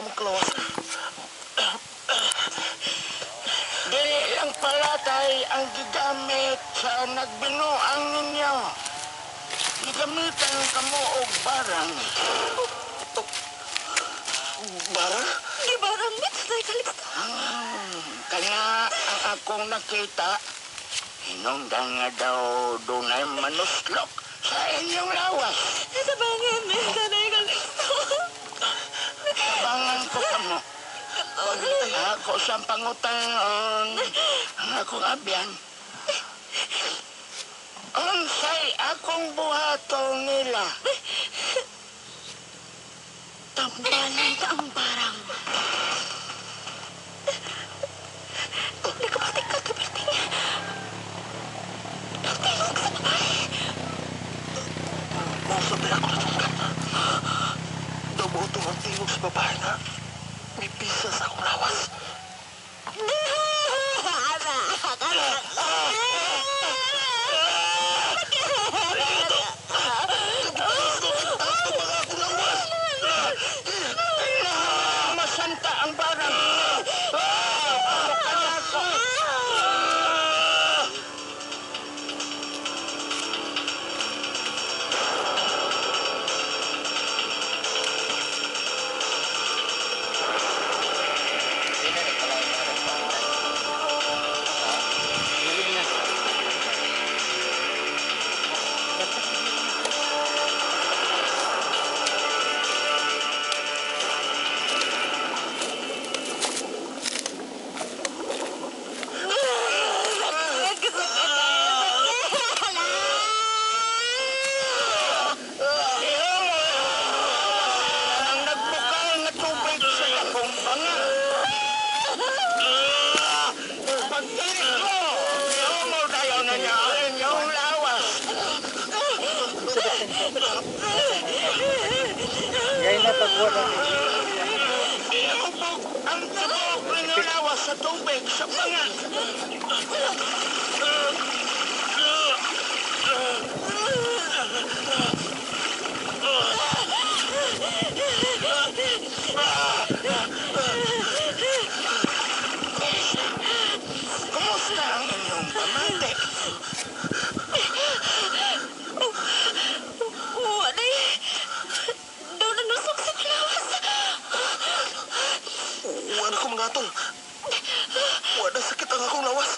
among kalawas. Dili lang palatay ang gigamit sa nagbinuang ninyo. Gigamitan kamo og barang. Barang? Di barang mit, Tatay Calixto. Kaya ang akong nakita, hinungdan nga daw dunay manuslok sa inyong lawas. Tabangan mi, Tatay Calixto. Tabangan ko kamo. Ako sa pangutangon, ang akong abyan. Unsay akong buhaton nila. Tambalan ka ang barang. Nagkapatik ka, Tuberting. Tingog sa babae. Masabi ako na tungkat. Dabuto ang tingog sa babae na may pisa sa akong lawas. Masanta ang barang. Ngayon na pagwala. Ang sabog ng lawas sa tubig sa pangan. Kumusta ang inyong pamante? Waday. Daw nanusok sa lawas. Wala ko mga tol. Wala sakit ang akong lawas.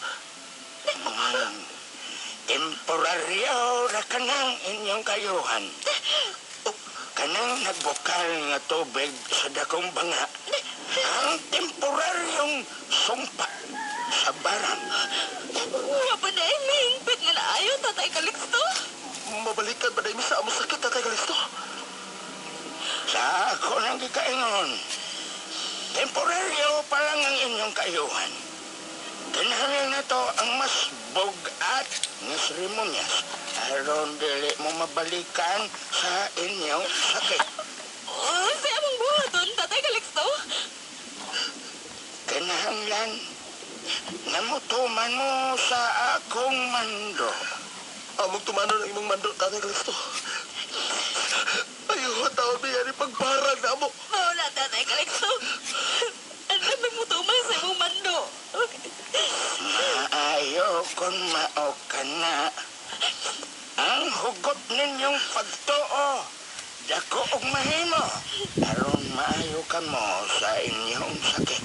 Temporaryo na kanang inyong kayuhan. Kanang nagbukal nga tubig sa dakong banga. Ang temporaryong sumpa sa barang. Wapa na mingpit nga naayo, Tatay Calixto. Mabalikan ba dahil sa among sakit, Tatay Calixto? Sa ako nang gikaingon. Temporaryo pa lang ang inyong kayuhan. Kinahanglan na to ang mas bugat nga seremonyas aron dili mo mabalikan sa inyong sakit. Sa among buhaton, Tatay Calixto. Kinahanglan namutuman mo sa akong mando. Among tumano ng imong mandol, Tatay Calixto. Ayaw, tawag niya ni pagbarag na mo. Wala, Tatay Calixto. Ang dami mo tumas sa imong mando. Maayo kung mao ka na. Ang hugot ninyong pagtuo, dako og mahimo. Aron maayo ka mo sa inyong sakit.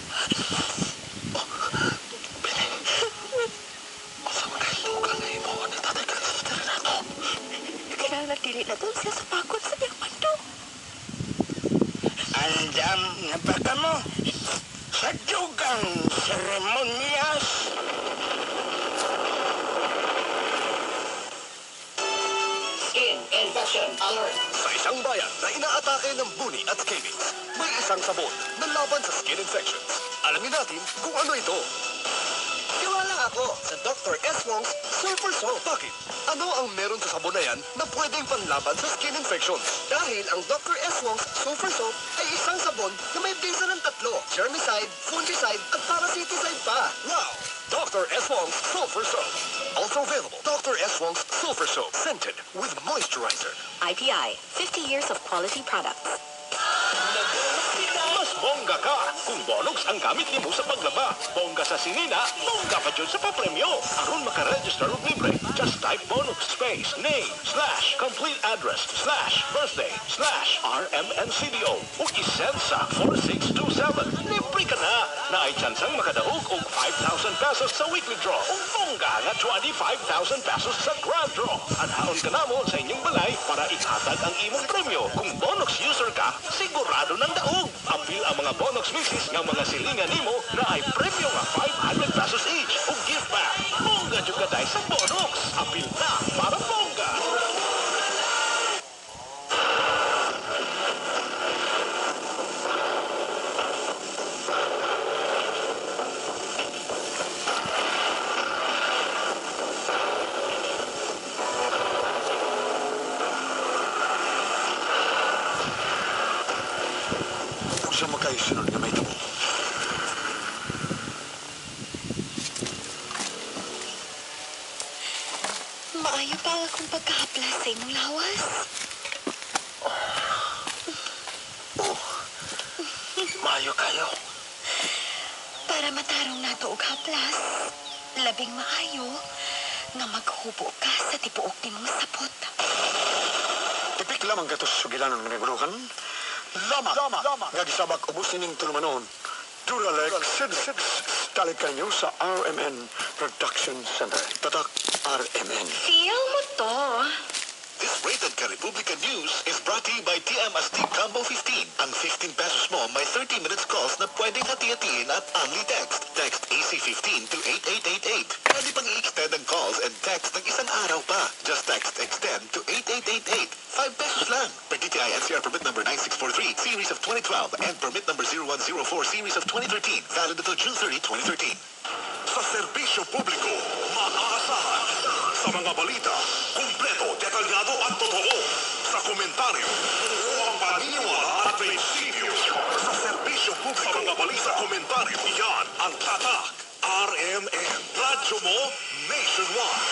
Masa mo dahil tugang na imo ni Tatay Calixto tira na to. Kailangan dili na doon siya sa pagod sa iyang mando. Andam na ba ka mo? Sa dugang seremonyas. Skin infection alert. Sa isang bayan na inaatake ng buni at scabies, may isang sabon na laban sa skin infections. Alamin natin kung ano ito. Tiwala ako sa Dr. S. Wong's Super Soap. Bakit? Ano ang meron sa sabon na yan na pwedeng panlaban sa skin infections? Dahil ang Dr. S. Wong's Super Soap ay isang sabon na may bisa ng tatlo: germicide, fungicide, at parasiticide pa. Wow! Dr. S. Wong's Sulfur Soap. Also available, Dr. S. Wong's Sulfur Soap, scented with moisturizer. IPI, 50 years of quality products. Mas bongga Kung bonus ang gamit nimo sa paglaba, bongga sa sinina, bongga pa dyan sa papremyo. Aron makaregister og libre, just type bonus space name / complete address / birthday / RMNCDO o isend sa 4627. Libre ka na! Na ay tsansang makadahog og 5,000 pesos sa weekly draw o bongga nga 25,000 pesos sa grand draw. Anhaon ka na mo sa inyong balay para ihatag ang imong premyo. Kung bonus user ka, sigurado ng daog. Apil ang mga bonus misis ng mga silingan nimo na ay premyo nga 500 pesos each o gift back. Bongga jud ka dahil sa bonus. Apil na para bongga. Sa magkaisunod nga may tabo. Maayo pa akong pagkahaplas sa imong lawas. Maayo kayo. Para matarong nato og haplas, labing maayo nga maghubo ka sa tibuok nimong sapot. Tipik lamang gatos sugilanon nga naguluhan. Lama. Nga gisabak ubos nining tulumanon. Duralex Sid talit kanyo sa RMN Production Center. Tatak RMN. Feel mo to. This Rated Ka Republika News is brought to you by TM Astig Combo 15. Ang 15 pesos mo may 30 minutes calls na pwedeng hati-hatiin at only text. Text AC15 to 8888. Pwede pang i-extend ang calls and text ng isang araw pa. Just text extend to 8888. 5 pesos lang. Per DTI NCR permit number 9643 series of 2012 and permit number 0104 series of 2013. Valid until June 30, 2013. Sa serbisyo publiko, maaasahan. Sa mga balita, kumpleto, detalyado at totoo. Sa komentaryo, totoo ang paniniwala at prinsipyo. Sa serbisyo publiko, sa mga balita, komentaryo, yan ang tatak. RMN. Radyo mo, nationwide.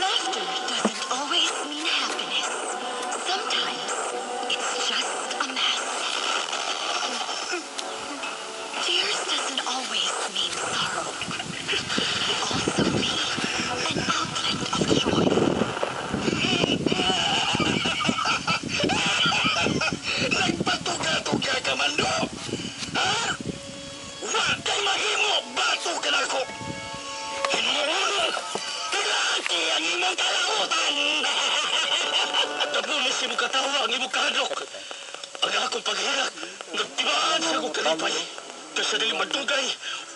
Laughter doesn't always mean happiness. Sometimes it's just a mess. Tears doesn't always mean sorrow. It can also be an outlet of joy. Nagpatuga-tuga ka man do? Ha? Wa kay mahimo, bato ka na ko. Hinuhulog! Pilaki ang imong kalautan! Tapulis si mo katawa ang imong kadlok. Ang akong paghirak, nagtibaan sa akong kalipay. Kasi dili matugay,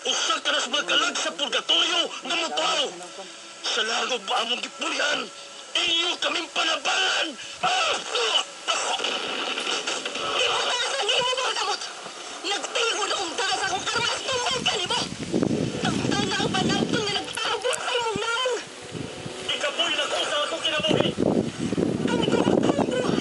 usak ka na sa mga kalag sa purgatorio na muparo. Sa lago pa among gipulian, inyo kaming panabangan! Ibukasan niyo mga kamot! Nagtigod akong daas akong armas tumbal ka ni mo! Tagtan na ang panagtong na nagtabon sa imong nang! Ikapoy na ko sa akong kinabuhi! Kami ko magkambuhat!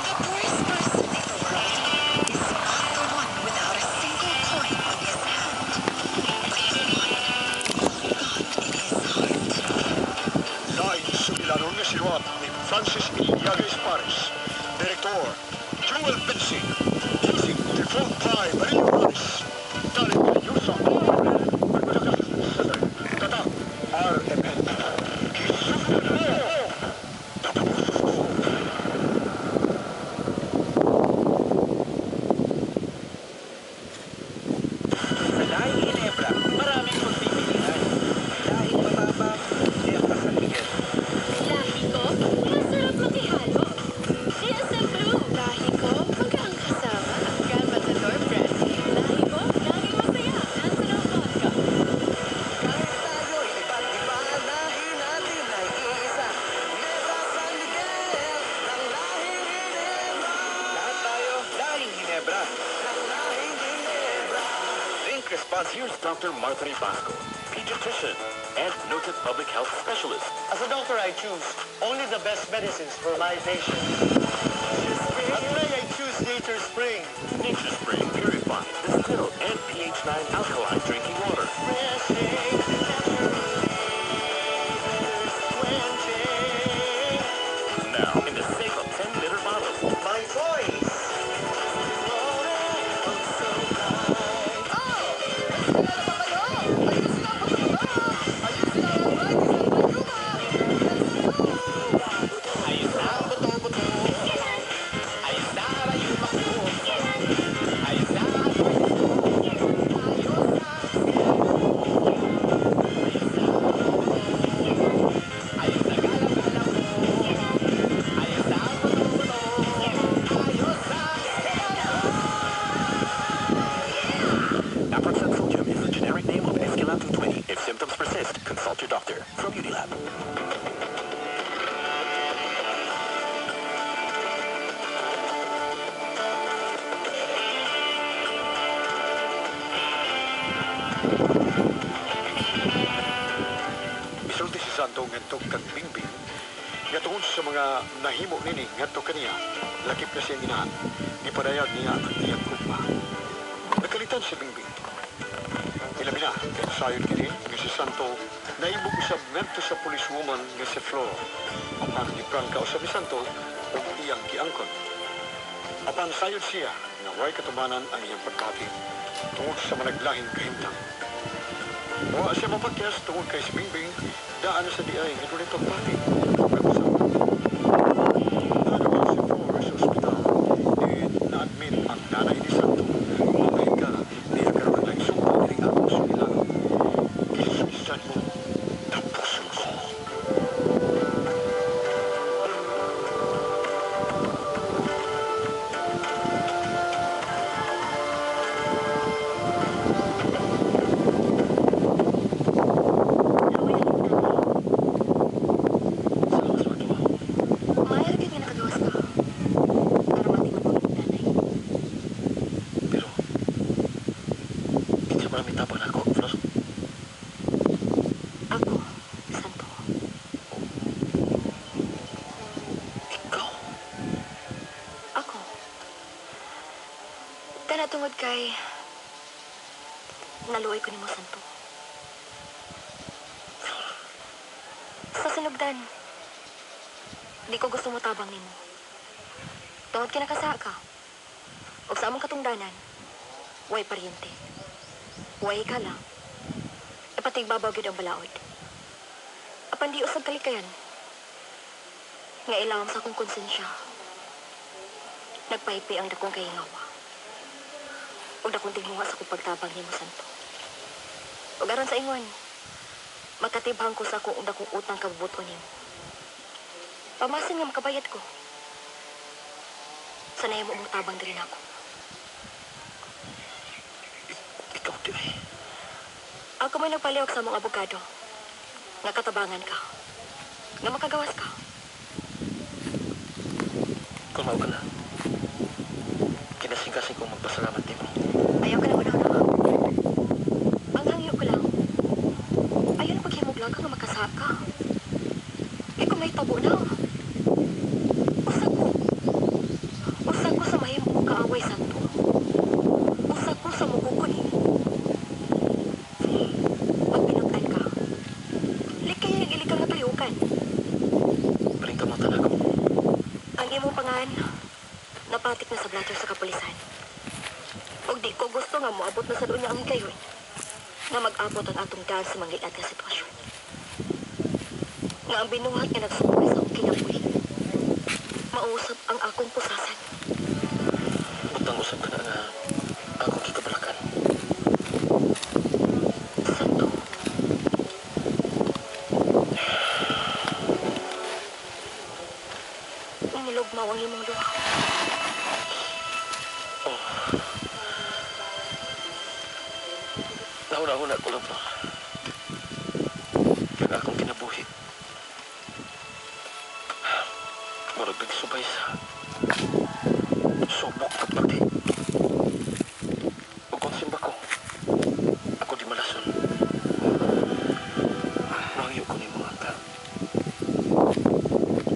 The poorest person in the world is not the one without a single coin on his hand, but the one all got in his heart. Lain sugilanon nga siluat ni Francis Illagues Pares. Direktor, Jewel Bensing. Music, Default by Maria Morales. Talit kanyo sa RMN Production Center. Tatak RMN. Kisusunod mo! Tapusos ko! Sa lahing Ginebra, maraming pagpipilian. Lahing matabang, siyempre sa Miguel. Lahi ko, masarap makihalo. DSM Blue. Lahi ko, magaang kasama ang Gran Matador Brandy. Lahi ko, laging masaya. National Vodka. Kahit tayo'y iba't iba, lahi natin ay iisa. Ginebra San Miguel, ng lahing Ginebra. Lahat tayo, lahing Ginebra. Ng lahing Ginebra. Drink response. Here's Dr. Martha Basco, pediatrician and noted public health specialist. As a doctor, I choose only the best medicines for my patients. At Santo ngadto kag Bingbing nga tungod sa mga nahimo nini ngadto kaniya lakip na siya inahan gipadayag niya ang iyang kumpa. Nakalitan si Bingbing. Ilabi na kay sayod kini nga si Santo naibog usab ngadto sa policewoman nga si Floro. Apan giprangka usab ni Santo ug iyang giangkon. Apan sayod siya nga way katumanan ang iyang pagkati tungod sa managlahing kahimtang. Wa siya mapakyas tungod kay si Bingbing daan na sa diay nga dunay pagpati. Nanawa si Floro sa ospital na-admit ang nanay ni Santo. Mamahin ka, di nagkaroon ng sumpa ni akong sumilang. Kisumisan mo, tapusin ko. Maaari ka nga nakagawas ka. Para mating ang nanay. Pero, hindi mo namin tapang na ako, Flor. Ako, Santo. Ikaw? Ako. Kana tungod kay naluoy ko nimo Santo. Sa sinugdan, di ko gusto mo tabang nimo. Tungod kinakasa ka. O sa among katungdanan, way paryente. Way ka lang. Ipatigbabaw gyud ang balaod. Apan di usag kalikayan. Nga ilawom sa akong konsensya. Nagpaipi ang dakong kahingawa. O dakong tinghuwa sa akong pagtabang nimo Santo. O garon sa ingon, makatibhang ko sa akong dakong utang kabubuton nimo. Pamasin nga makabayad ko. Sanay mo umutabang din ako. Ikaw di ay. Ako may nagpalihog sa mga abogado. Nga katabangan ka. Nga makagawas ka. Kung mao ka na, kinasing-kasing kong magpasalamat din mo. Ayaw ka na una-una. Ang hangyo ko lang. Ayaw na paghimuglang ka nga makasaka ka. Eh kung may tabo na. Usag ko sa mahimo mong kaaway, Santo. Usag ko sa mukukunin. Pag pinagkan ka, likay ang ilikang na palihukan. Paring ka mong talaga. Ang imong pangan, napatik na sa blatter sa kapulisan. Og di ko gusto nga moabot na sa doon niya ang kayon na mag-abot ang atong daan sa mangilat na sitwasyon. Nga ang binuhat nga nagsumuli sa akong kinabuhi. Mausap ang akong pusasan. Butang usap ka na nga ako kikabalakan. Santo. Umulog ang imong luha. Nauna-una ko lang ba? Kaya akong kinabuhi. Murag nagsubay sa subok at pati. O kung simba ko, ako di malason. Mahyo ko ni mga anta.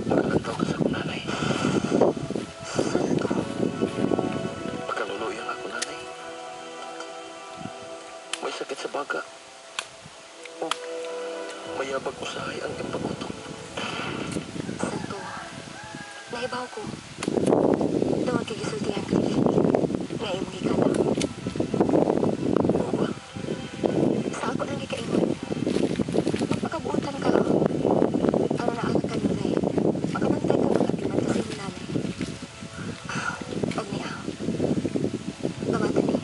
Nakalantaw ka sa akong nanay. Santo. Pagkaluluyan ako nanay. May sakit sa baga. O mayabag usahay ang impagutok. Santo. Nahibaw ko. Tawag kay gisultihan ka ni nga imong gikala. Oo ba? Sa ako nang gikaingon. Magpakabuutan ka. Ang naag ka nunay. Pagkabantay ko mga timan kasi mo nanay. Og niya. Gawatan ni.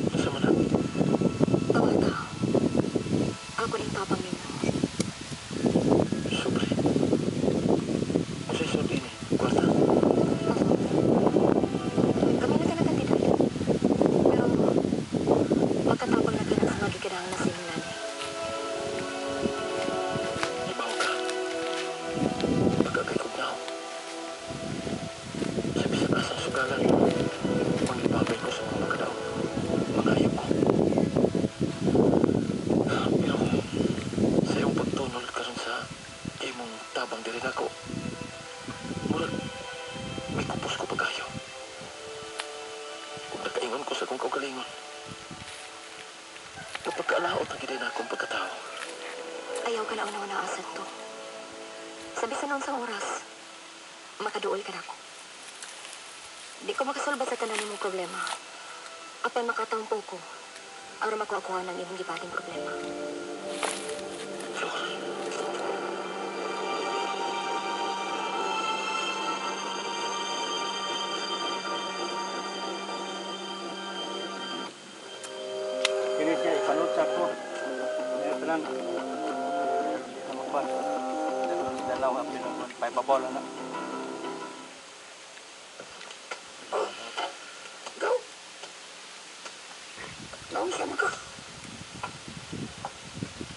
Masa mo na? Gawata. Ako ning tapang nimo. Sobre. Masay sudi ni. Kwarta. Ako. rin ako. Murag, may kupos ko pagayo. Kung nakaingon ko sa kong kaugalingon. Napagkaalaot ang gina na akong pagkatao. Ayaw ka na una-una asad to. Sabi sa noon sa oras, makaduol ka na ako. Di ko makasolba sa tanan mong problema. Apay makataumpo ko, aron makuha ng imong gibaling problema. Flor. Kini siya ipanod sa ko. Ngayon tanan. Sa magban. Dalaw ang pinunod. Paipabola na. Ikaw? Naon siya man ka?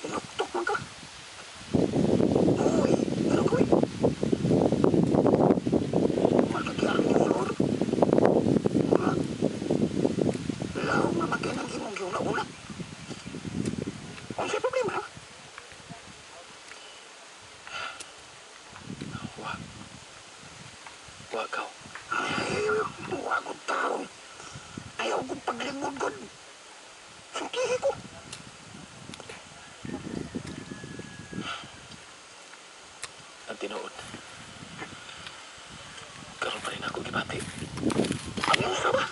Inuktok man ka? Uy, ano ko eh? Magkakiyari ni Flor. Mga lao nga makinang imong yung nauna. Ano siya problema, ha? Wa. Wa kaw. Ay, wagod taon. Ayaw kong paglimod-god. Sukihi ko. Ang tinuod. Karoon pa rin ako gibati. Ano sa ba?